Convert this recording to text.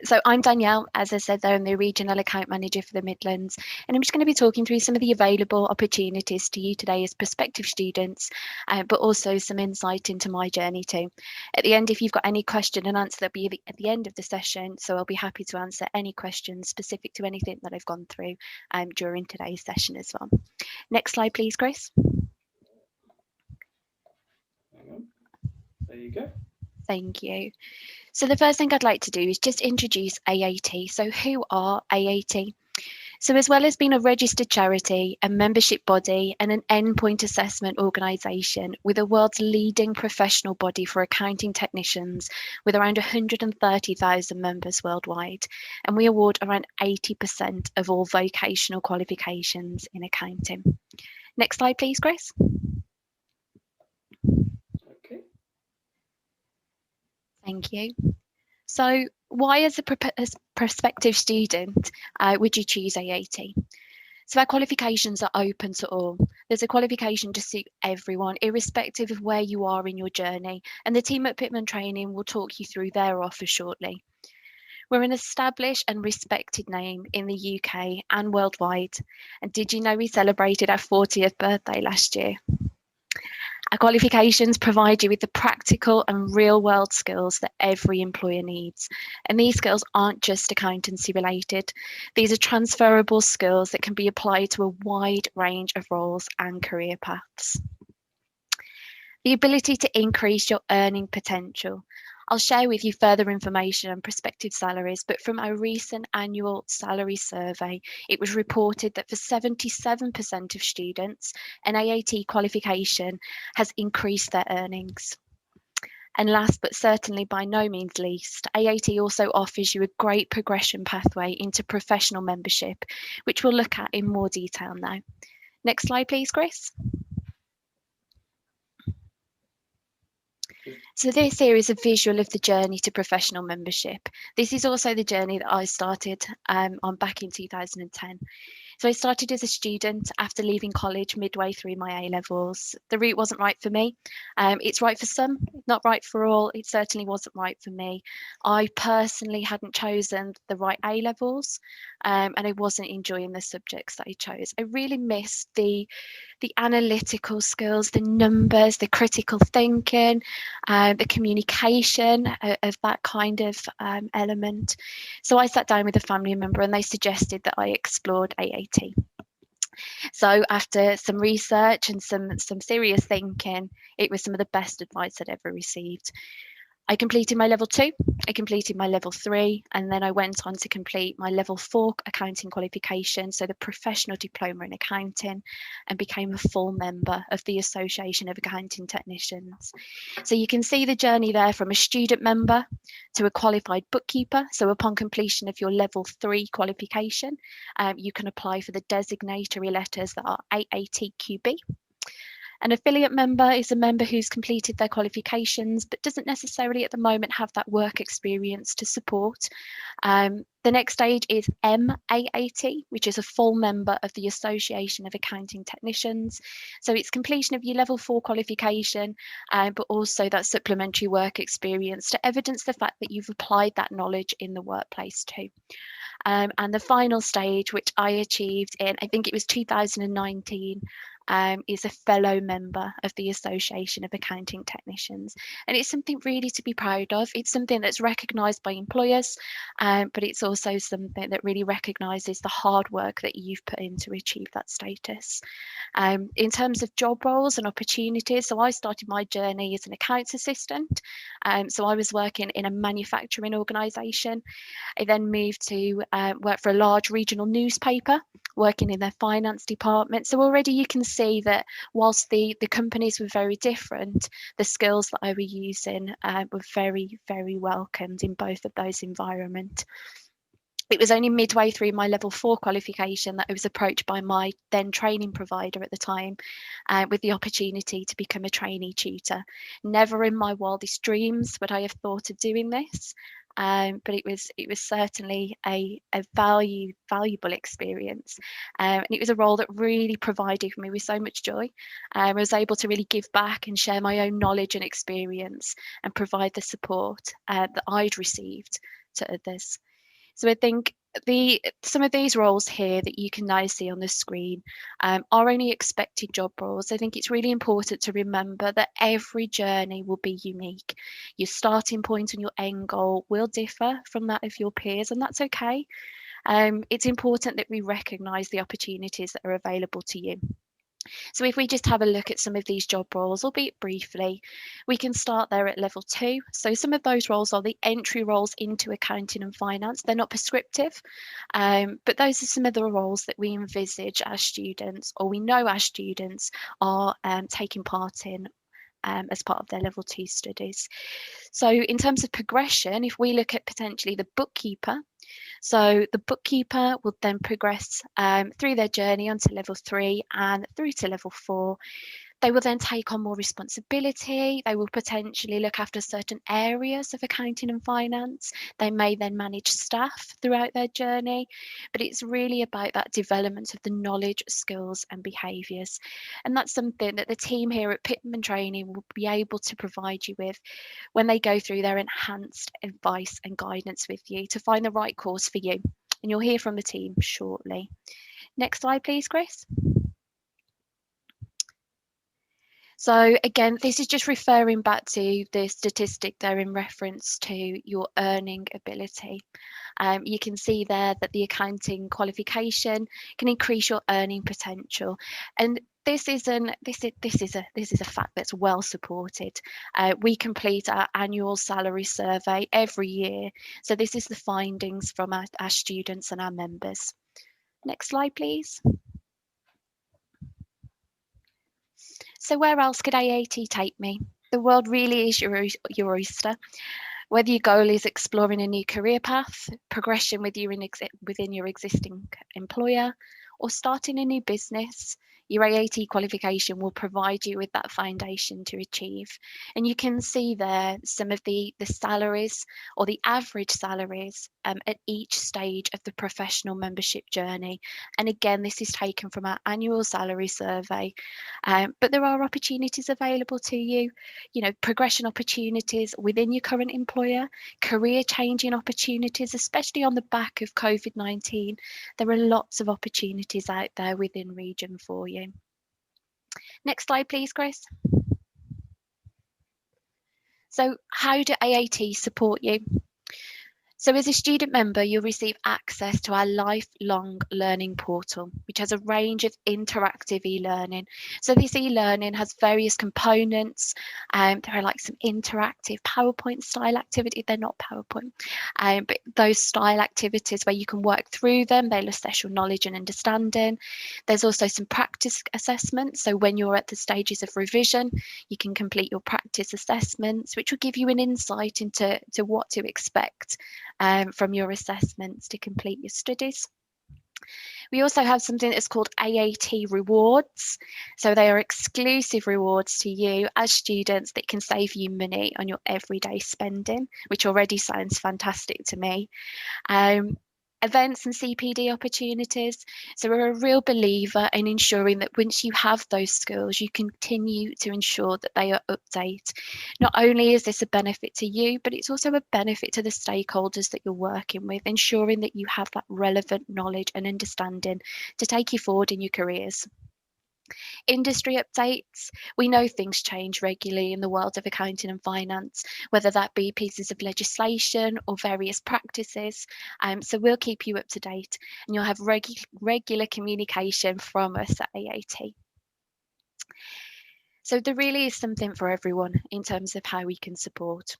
So I'm Danielle, as I said there, I'm the Regional Account Manager for the Midlands, and I'm just going to be talking through some of the available opportunities to you today as prospective students, but also some insight into my journey too. At the end, if you've got any question and answer, that'll be at the end of the session, so I'll be happy to answer any questions specific to anything that I've gone through during today's session as well. Next slide, please, Chris. Hang on. There you go. Thank you. So the first thing I'd like to do is just introduce AAT. So who are AAT? So as well as being a registered charity, a membership body and an endpoint assessment organisation with the world's leading professional body for accounting technicians with around 130,000 members worldwide. And we award around 80% of all vocational qualifications in accounting. Next slide, please, Chris. Okay. Thank you. So why, as a prospective student, would you choose AAT? So our qualifications are open to all. There's a qualification to suit everyone, irrespective of where you are in your journey. And the team at Pitman Training will talk you through their offer shortly. We're an established and respected name in the UK and worldwide. And did you know we celebrated our 40th birthday last year? Our qualifications provide you with the practical and real world skills that every employer needs. And these skills aren't just accountancy related. These are transferable skills that can be applied to a wide range of roles and career paths. The ability to increase your earning potential. I'll share with you further information on prospective salaries, but from our recent annual salary survey, it was reported that for 77% of students, an AAT qualification has increased their earnings. And last but certainly by no means least, AAT also offers you a great progression pathway into professional membership, which we'll look at in more detail now. Next slide, please, Chris. So this here is a visual of the journey to professional membership. This is also the journey that I started on back in 2010. So I started as a student after leaving college midway through my A-levels. The route wasn't right for me. It's right for some, not right for all. It certainly wasn't right for me. I personally hadn't chosen the right A-levels and I wasn't enjoying the subjects that I chose. I really missed the analytical skills, the numbers, the critical thinking, the communication of that kind of element. So I sat down with a family member and they suggested that I explored AAT. So after some research and some serious thinking, it was some of the best advice I'd ever received. I completed my level 2, I completed my level 3, and then I went on to complete my level 4 accounting qualification, so the professional diploma in accounting, and became a full member of the Association of Accounting Technicians. So you can see the journey there from a student member to a qualified bookkeeper. So upon completion of your level 3 qualification, you can apply for the designatory letters that are AATQB. An affiliate member is a member who's completed their qualifications but doesn't necessarily at the moment have that work experience to support. The next stage is MAAT, which is a full member of the Association of Accounting Technicians. So it's completion of your level 4 qualification, but also that supplementary work experience to evidence the fact that you've applied that knowledge in the workplace too. And the final stage, which I achieved in, I think it was 2019, is a fellow member of the Association of Accounting Technicians. And it's something really to be proud of. It's something that's recognised by employers, but it's also something that really recognises the hard work that you've put in to achieve that status. In terms of job roles and opportunities, so I started my journey as an accounts assistant. So I was working in a manufacturing organisation. I then moved to work for a large regional newspaper, working in their finance department. So already you can see that whilst the companies were very different, the skills that I were using were very, very welcomed in both of those environments. It was only midway through my level 4 qualification that I was approached by my then training provider at the time with the opportunity to become a trainee tutor. Never in my wildest dreams would I have thought of doing this. But it was certainly a valuable experience, and it was a role that really provided me with so much joy. I was able to really give back and share my own knowledge and experience and provide the support that I'd received to others. So I think some of these roles here that you can now see on the screen are only expected job roles. I think it's really important to remember that every journey will be unique. Your starting point and your end goal will differ from that of your peers, and that's okay. It's important that we recognise the opportunities that are available to you. So if we just have a look at some of these job roles, albeit briefly, we can start there at level 2. So some of those roles are the entry roles into accounting and finance. They're not prescriptive, but those are some of the roles that we envisage as students, or we know as students are taking part in as part of their level 2 studies. So in terms of progression, if we look at potentially the bookkeeper, so the bookkeeper will then progress through their journey onto level 3 and through to level 4. They will then take on more responsibility. They will potentially look after certain areas of accounting and finance. They may then manage staff throughout their journey, but it's really about that development of the knowledge, skills, and behaviours. And that's something that the team here at Pitman Training will be able to provide you with when they go through their enhanced advice and guidance with you to find the right course for you. And you'll hear from the team shortly. Next slide, please, Chris. So again, this is just referring back to the statistic there in reference to your earning ability. You can see there that the accounting qualification can increase your earning potential, and this is a fact that's well supported. We complete our annual salary survey every year, so this is the findings from our students and our members. Next slide, please. So where else could AAT take me? The world really is your oyster. Whether your goal is exploring a new career path, progression within your existing employer, or starting a new business, your AAT qualification will provide you with that foundation to achieve. And you can see there some of the salaries or the average salaries at each stage of the professional membership journey. And again, this is taken from our annual salary survey. But there are opportunities available to you, progression opportunities within your current employer, career changing opportunities, especially on the back of COVID-19. There are lots of opportunities out there within region for you. Next slide, please, Chris. So how do AAT support you? So as a student member, you'll receive access to our lifelong learning portal, which has a range of interactive e-learning. So this e-learning has various components. There are like some interactive PowerPoint style activity. They're not PowerPoint, but those style activities where you can work through them, they'll assess your knowledge and understanding. There's also some practice assessments. So when you're at the stages of revision, you can complete your practice assessments, which will give you an insight into what to expect from your assessments to complete your studies. We also have something that's called AAT rewards. So they are exclusive rewards to you as students that can save you money on your everyday spending, which already sounds fantastic to me. Events and CPD opportunities. So we're a real believer in ensuring that once you have those skills, you continue to ensure that they are updated. Not only is this a benefit to you, but it's also a benefit to the stakeholders that you're working with, ensuring that you have that relevant knowledge and understanding to take you forward in your careers. Industry updates. We know things change regularly in the world of accounting and finance, whether that be pieces of legislation or various practices. So we'll keep you up to date, and you'll have regular communication from us at AAT. So there really is something for everyone in terms of how we can support.